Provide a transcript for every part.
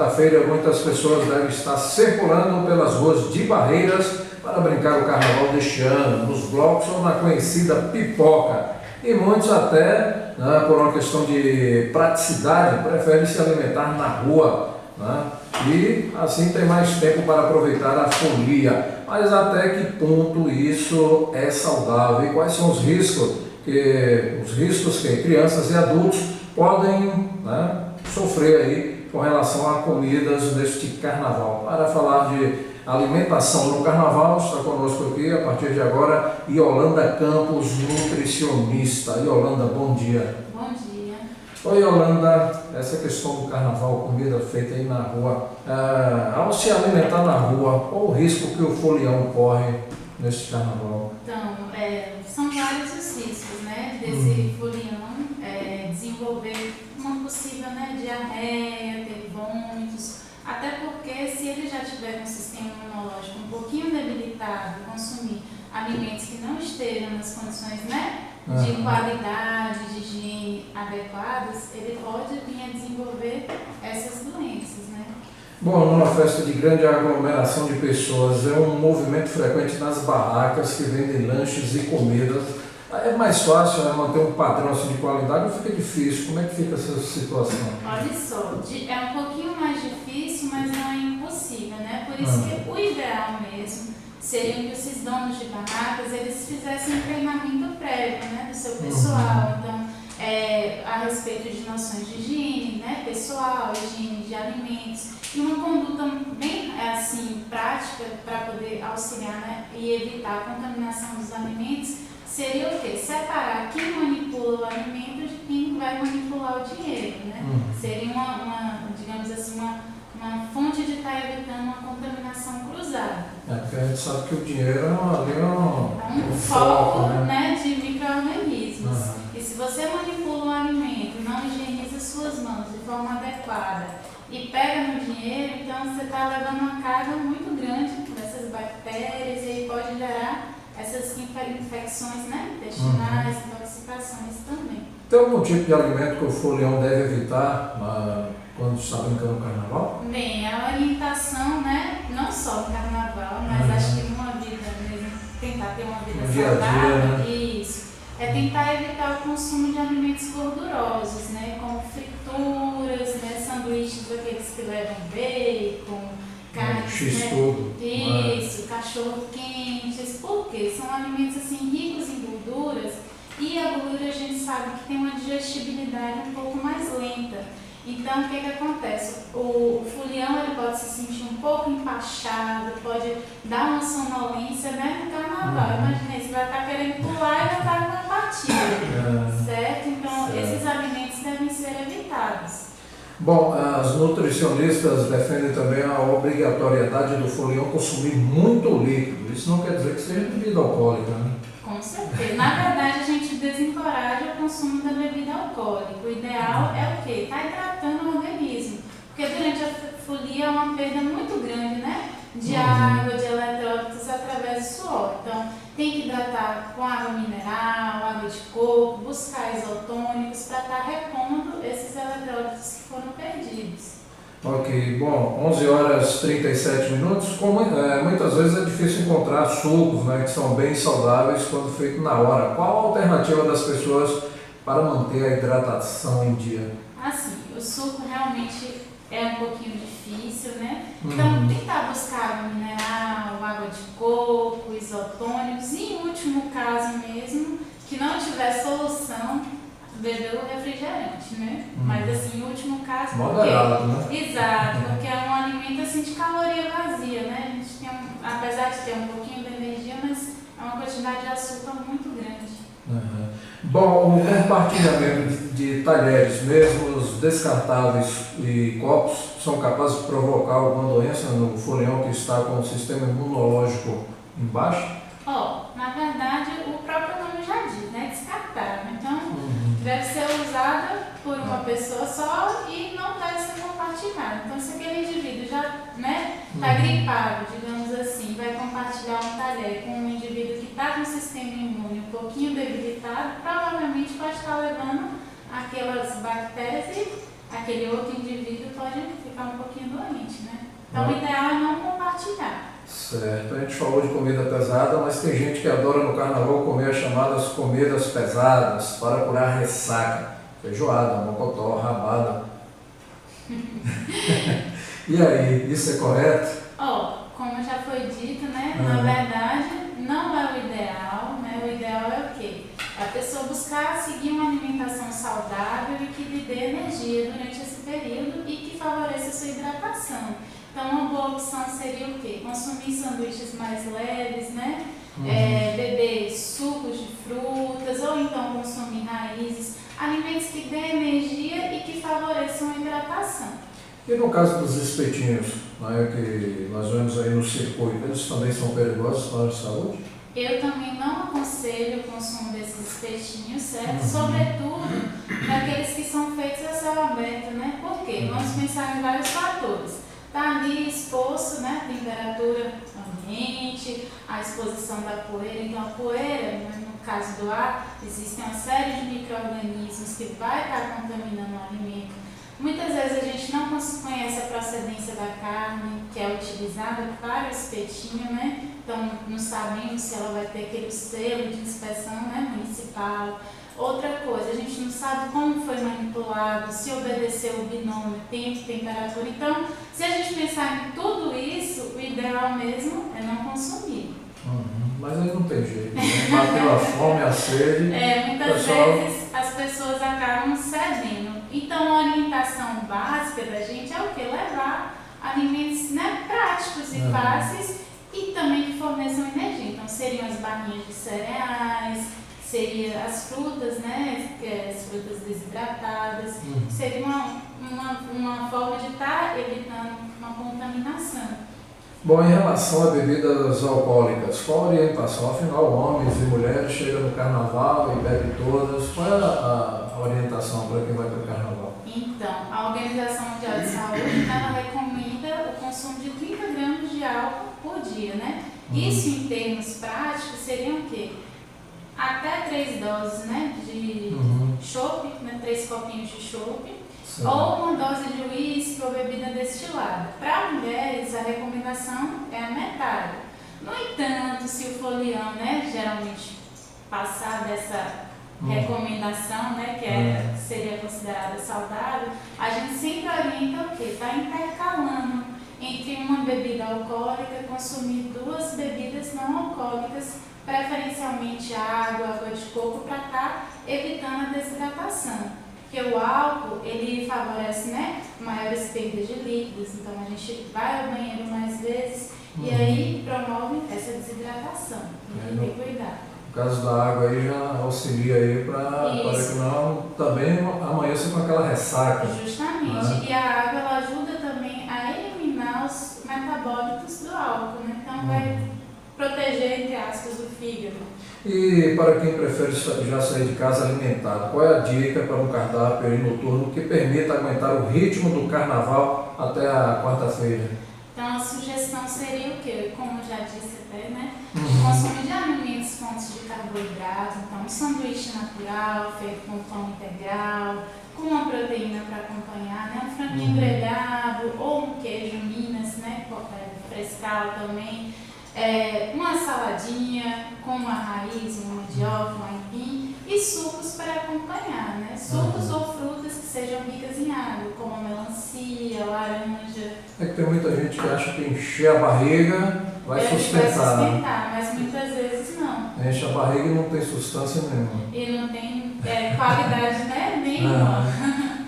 quarta-feira, muitas pessoas devem estar circulando pelas ruas de Barreiras para brincar o carnaval deste ano, nos blocos ou na conhecida pipoca. E muitos até, né, por uma questão de praticidade, preferem se alimentar na rua, né, e assim tem mais tempo para aproveitar a folia. Mas até que ponto isso é saudável e quais são os riscos que crianças e adultos podem, né, sofrer aí com relação a comidas neste carnaval. Para falar de alimentação no carnaval, está conosco aqui a partir de agora Yolanda Campos, nutricionista. Yolanda, bom dia. Bom dia. Oi, Yolanda, essa questão do carnaval, comida feita aí na rua, ao se alimentar na rua, qual o risco que o folião corre neste carnaval? Então, são vários os riscos, né, desse folião desenvolver uma possível, né, diarreia, ter vômitos, até porque se ele já tiver um sistema imunológico um pouquinho debilitado, consumir alimentos que não estejam nas condições, né, de qualidade, de higiene adequadas, ele pode vir a desenvolver essas doenças, né? Bom, numa festa de grande aglomeração de pessoas, é um movimento frequente nas barracas que vendem lanches e comidas. É mais fácil, né, manter um padrão assim de qualidade ou fica difícil? Como é que fica essa situação? Olha só, é um pouquinho mais difícil, mas não é impossível, né? Por isso que o ideal mesmo seria que esses donos de barracas, eles fizessem um treinamento prévio, né, do seu pessoal. Então, a respeito de noções de higiene, né, pessoal, higiene de alimentos, e uma conduta bem assim prática para poder auxiliar, né, e evitar a contaminação dos alimentos, seria o quê? Separar quem manipula o alimento de quem vai manipular o dinheiro, né? Seria digamos assim, uma fonte de estar evitando uma contaminação cruzada. Porque a gente sabe que o dinheiro é um foco, né, de micro-organismos. E se você manipula o alimento, não higieniza suas mãos de forma adequada e pega no dinheiro, então você está levando uma carga muito grande dessas bactérias e aí pode gerar essas infecções, né, intestinais, intoxicações também. Tem algum tipo de alimento que o folião deve evitar quando está brincando no carnaval? Bem, a orientação, né, não só no carnaval, mas acho que numa vida mesmo, tentar ter uma vida saudável, né? Isso, é tentar evitar o consumo de alimentos gordurosos, né, como frituras, né, sanduíches daqueles que levam bacon, carnes, X-tudo. Isso, cachorro quentes, porque são alimentos assim ricos em gorduras e a gordura a gente sabe que tem uma digestibilidade um pouco mais lenta. Então o que acontece? O folião ele pode se sentir um pouco empachado, pode dar uma sonolência, né, no carnaval. Imagina, você vai estar querendo pular e vai estar com apatia, certo? Então esses alimentos devem ser evitados. Bom, as nutricionistas defendem também a obrigatoriedade do folião consumir muito líquido. Isso não quer dizer que seja bebida alcoólica, né? Com certeza. Na verdade, a gente desencoraja o consumo da bebida alcoólica. O ideal é o quê? Está hidratando o organismo. Porque durante a folia é uma perda muito grande, né? De água, de eletrólitos através do suor. Então, tem que hidratar com água mineral, água de coco, buscar isotônicos para estar repondo esses eletrólitos que foram perdidos. Ok, bom, 11h37. Muitas vezes é difícil encontrar sucos, né, que são bem saudáveis quando feito na hora. Qual a alternativa das pessoas para manter a hidratação em dia? Assim, o suco realmente é um pouquinho difícil, né? Então, tentar buscar água mineral, água de coco, isotônicos e, em último caso mesmo, que não tiver solução, beber o refrigerante, né? Mas assim, em último caso, moderado, né? Exato, porque é um alimento assim de caloria vazia, né? A gente tem apesar de ter um pouquinho de energia, mas é uma quantidade de açúcar muito grande. Bom, o compartilhamento de talheres, mesmo os descartáveis e copos, são capazes de provocar alguma doença no folião que está com o sistema imunológico em baixo? Na verdade, o próprio nome já diz, né? Descartável. Então, deve ser usada por uma pessoa só e não deve ser compartilhada. Então, se aquele indivíduo já está gripado, digamos assim, vai compartilhar um talher com um indivíduo que está com o sistema imune um pouquinho debilitado, provavelmente pode estar levando aquelas bactérias e aquele outro indivíduo pode ficar um pouquinho doente, né? Então o ideal é não compartilhar. Certo, a gente falou de comida pesada, mas tem gente que adora no carnaval comer as chamadas comidas pesadas para curar ressaca. Feijoada, mocotó, rabada. E aí, isso é correto? Como já foi dito, né? Na verdade, não é o ideal, né? O ideal é o quê? É a pessoa buscar seguir uma alimentação saudável e que lhe dê energia durante esse período e que favoreça a sua hidratação. Então, uma boa opção seria o quê? Consumir sanduíches mais leves, né? Beber sucos de frutas ou então consumir raízes, alimentos que dêem energia e que favoreçam a hidratação. E no caso dos espetinhos, né, que nós vemos aí no circuito, eles também são perigosos para a saúde? Eu também não aconselho o consumo desses espetinhos, certo? Sobretudo daqueles que são feitos a céu aberto, né? Por quê? Vamos pensar em vários fatores. Está ali exposto, né? Temperatura ambiente, a exposição da poeira. Então, a poeira, no caso do ar, existe uma série de micro-organismos que vai estar contaminando o alimento. Muitas vezes a gente não conhece a procedência da carne que é utilizada para o espetinho, né? Então, não sabemos se ela vai ter aquele selo de inspeção, né, municipal. Outra coisa, a gente não sabe como foi manipulado, se obedeceu o binômio, tempo, temperatura. Então, se a gente pensar em tudo isso, o ideal mesmo é não consumir. Mas aí não tem jeito, né? Bateu a fome, a sede. Muitas vezes as pessoas acabam cedendo. Então, a orientação básica da gente é o quê? Levar alimentos, né, práticos e fáceis e também que forneçam energia. Então, seriam as barrinhas de cereais, seriam as frutas, né, as frutas desidratadas. Seria uma forma de estar evitando uma contaminação. Bom, em relação a bebidas alcoólicas, qual a orientação? Afinal, homens e mulheres chegam no carnaval e bebem todas. Qual é a orientação para quem vai para o carnaval? Então, a Organização Mundial de Saúde, ela recomenda o consumo de 30 gramas de álcool por dia, né? Isso, em termos práticos, seriam o quê? Até 3 doses, né, de chopp, né, 3 copinhos de chopp. Ou uma dose de uísque ou bebida destilada. Para mulheres, a recomendação é a metade. No entanto, se o folião, né, geralmente passar dessa recomendação, né, que seria considerada saudável, a gente sempre orienta o quê? Está intercalando entre uma bebida alcoólica, consumir 2 bebidas não alcoólicas, preferencialmente água de coco, para estar evitando a desidratação. Porque o álcool, ele favorece, né, maiores perdas de líquidos, então a gente vai ao banheiro mais vezes e aí promove essa desidratação. Tem que ter cuidado. No caso da água aí já auxilia aí para que não também amanheça com aquela ressaca. Justamente. E a água, ela ajuda também a eliminar os metabólitos do álcool, né? Então vai proteger, entre aspas, o fígado. E para quem prefere já sair de casa alimentado, qual é a dica para um cardápio aí noturno que permita aguentar o ritmo do carnaval até a quarta-feira? Então a sugestão seria o quê? Como eu já disse até, né? O consumo de alimentos fontes de carboidrato, então um sanduíche natural, feito com pão integral, com uma proteína para acompanhar, né? Um franguinho grelhado ou um queijo Minas, né? Frescal também. Uma saladinha com uma raiz, uma mandioca, um aipim e sucos para acompanhar, né? Sucos ou frutas que sejam ricas em água, como a melancia, laranja. É que tem muita gente que acha que encher a barriga vai sustentar, mas muitas vezes não. Enche a barriga e não tem substância nenhuma. E não tem qualidade, né, nenhuma.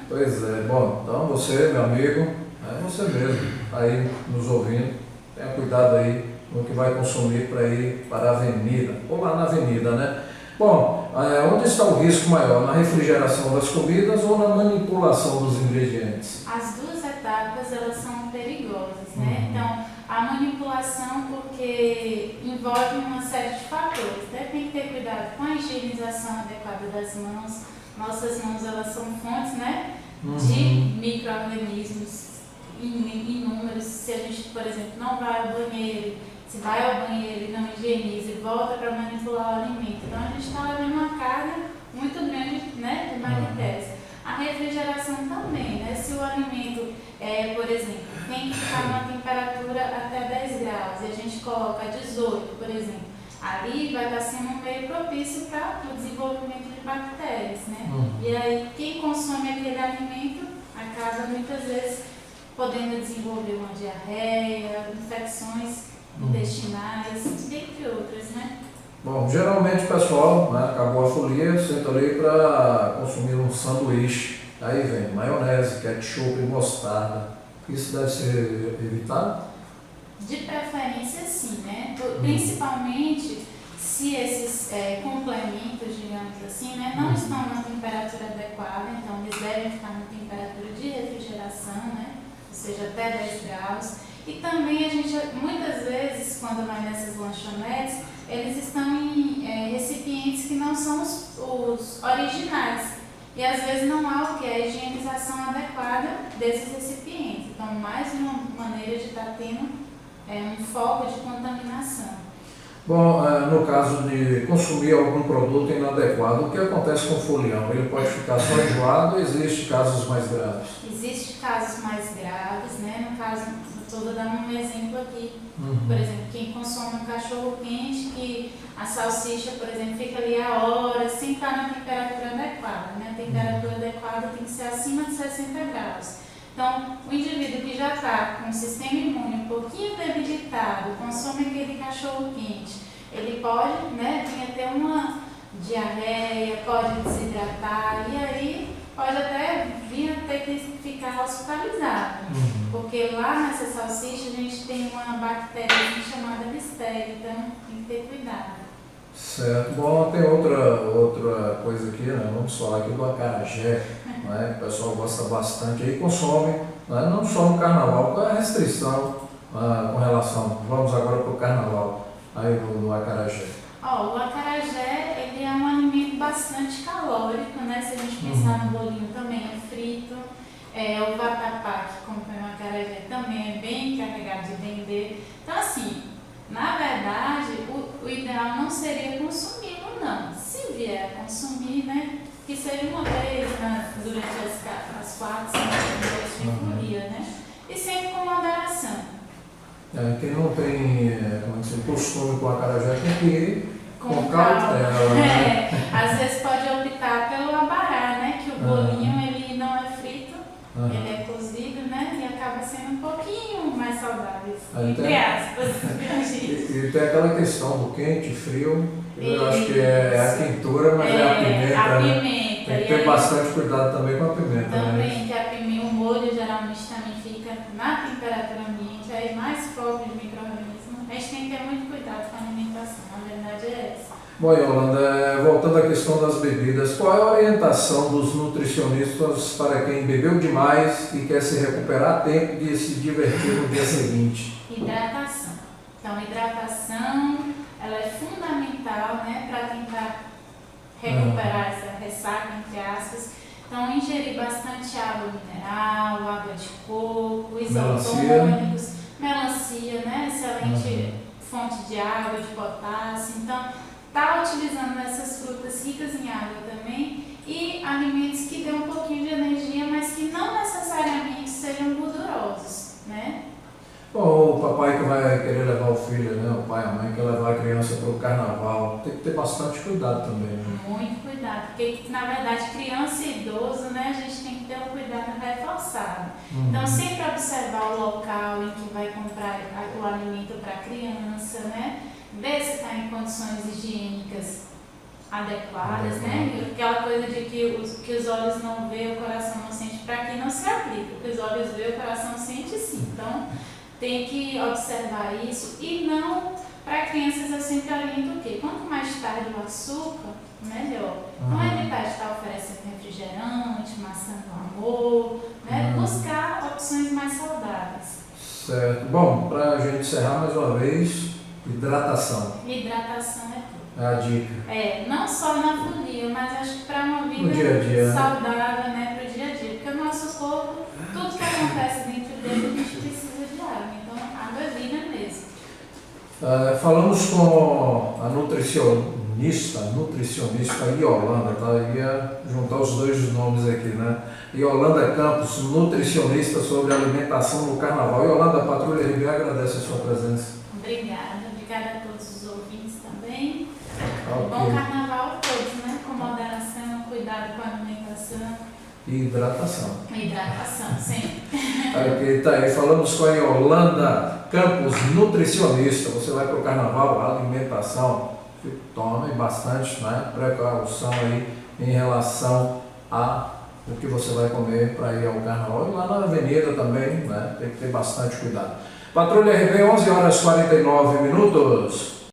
Pois é, bom, então você, meu amigo, é você mesmo, aí nos ouvindo, tenha cuidado aí no que vai consumir para ir para a avenida, ou lá na avenida, né? Bom, onde está o risco maior? Na refrigeração das comidas ou na manipulação dos ingredientes? As 2 etapas, elas são perigosas, né? Então, a manipulação, porque envolve uma série de fatores, né? Tem que ter cuidado com a higienização adequada das mãos. Nossas mãos, elas são fontes, né, de micro-organismos inúmeros. Se a gente, por exemplo, não vai ao banheiro, se vai ao banheiro e não higieniza e volta para manipular o alimento, então a gente está levando uma carga muito grande, né, de bactérias. A refrigeração também, né, se o alimento por exemplo, tem que ficar numa temperatura até 10 graus e a gente coloca 18, por exemplo, ali vai estar sendo um meio propício para o desenvolvimento de bactérias, né? E aí quem consome aquele alimento acaba muitas vezes podendo desenvolver uma diarreia, infecções intestinais, dentre outras, né? Bom, geralmente o pessoal, né, acabou a folia, senta ali para consumir um sanduíche. Aí vem maionese, ketchup, mostarda. Isso deve ser evitado? De preferência, sim, né? Principalmente se esses complementos, digamos assim, né, não estão na temperatura adequada, então eles devem ficar na temperatura de refrigeração, né? Ou seja, até 10 graus. E também a gente, muitas vezes, quando vai nessas lanchonetes, eles estão em recipientes que não são os originais. E às vezes não há o que? A higienização adequada desses recipientes. Então, mais uma maneira de estar tendo um foco de contaminação. Bom, no caso de consumir algum produto inadequado, o que acontece com o folião? Ele pode ficar só enjoado ou existe casos mais graves? Existem casos mais graves, né? No caso, estou dando um exemplo aqui. Por exemplo, quem consome um cachorro quente, que a salsicha, por exemplo, fica ali a horas sem estar na temperatura adequada, né? A temperatura adequada tem que ser acima de 60 graus. Então, o indivíduo que já está com o sistema imune um pouquinho debilitado, consome aquele cachorro quente, ele pode, né, vir a ter uma diarreia, pode desidratar e aí pode até vir a ter que ficar hospitalizado. Porque lá nessa salsicha a gente tem uma bactéria chamada Listeria, então tem que ter cuidado. Certo. Bom, tem outra coisa aqui, né? Vamos falar aqui do acarajé, né? O pessoal gosta bastante e consome, né? Não só no carnaval, qual é a restrição com relação, vamos agora para o carnaval, aí no acarajé. O acarajé, ele é um alimento bastante calórico, né? Se a gente pensar no bolinho também é frito, o vatapá que compõe o acarajé também é bem carregado de dendê. Então assim, na verdade, o ideal não seria consumi-lo, não. Se vier a consumir, né, que seja uma vez durante as 4, 5 dias de folia, né? E sempre com moderação. Quem não tem costume com a acarajé tem que ir com cautela. Né? Às vezes pode optar pelo abará, né? Que o bolinho ele não é frito, ele é cozido, né? E acaba sendo um pouquinho mais saudável, entre aspas. E tem aquela questão do quente, frio, eu acho que é a quentura, mas é a pimenta. A né? pimenta. Tem que ter bastante cuidado também com a pimenta. Também, né? que a pimenta, o molho geralmente também fica na temperatura ambiente, aí mais foco de micro-organismos. A gente tem que ter muito cuidado com a alimentação, a verdade é essa. Bom, Yolanda, voltando à questão das bebidas, qual é a orientação dos nutricionistas para quem bebeu demais e quer se recuperar a tempo de se divertir no dia seguinte? Hidratação. Então, hidratação, ela é fundamental, né, para tentar recuperar essa ressaca, entre aspas. Então, ingerir bastante água mineral, água de coco, isotônicos, melancia, né, excelente fonte de água, de potássio. Então, tá utilizando essas frutas ricas em água também e alimentos que dêem um pouquinho de energia, mas que não necessariamente sejam gordurosos, né? Bom, o papai que vai querer levar o filho, né, o pai e a mãe que quer levar a criança para o carnaval, tem que ter bastante cuidado também. Né? Muito cuidado, porque na verdade criança e idoso, né, a gente tem que ter um cuidado reforçado. Então sempre observar o local em que vai comprar o alimento para a criança, né? Ver se está em condições higiênicas adequadas, né? Aquela coisa de que os olhos não veem, o coração não sente, para aqui não se aplica, porque os olhos veem, o coração sente sim. Então, tem que observar isso e não, para crianças eu sempre oriento o quê? Quanto mais tarde o açúcar, melhor. Então, evitar de estar oferecendo refrigerante, maçã do amor, né? Buscar opções mais saudáveis. Certo. Bom, para a gente encerrar mais uma vez, hidratação. Hidratação é tudo. É a dica. Não só na folia, mas acho que para uma vida dia a dia, saudável, né, para o dia a dia. Porque o nosso corpo, tudo que acontece dentro dele, a gente precisa de água. Então, água é vida mesmo. Falamos com a nutricionista Yolanda, tá? Eu ia juntar os dois nomes aqui, né? Yolanda Campos, nutricionista sobre alimentação no carnaval. Yolanda, a Patrulha RB agradece a sua presença. Obrigada a todos os ouvintes também. Okay. Bom carnaval a todos, né? Com moderação, cuidado com a alimentação. E hidratação. Hidratação, sempre. Ok, tá aí. Falamos com a Yolanda Campos, nutricionista. Você vai para o carnaval, alimentação, tome bastante, né, precaução aí em relação a o que você vai comer para ir ao carnaval. E lá na avenida também, né, tem que ter bastante cuidado. Patrulha RB, 11 horas e 49 minutos.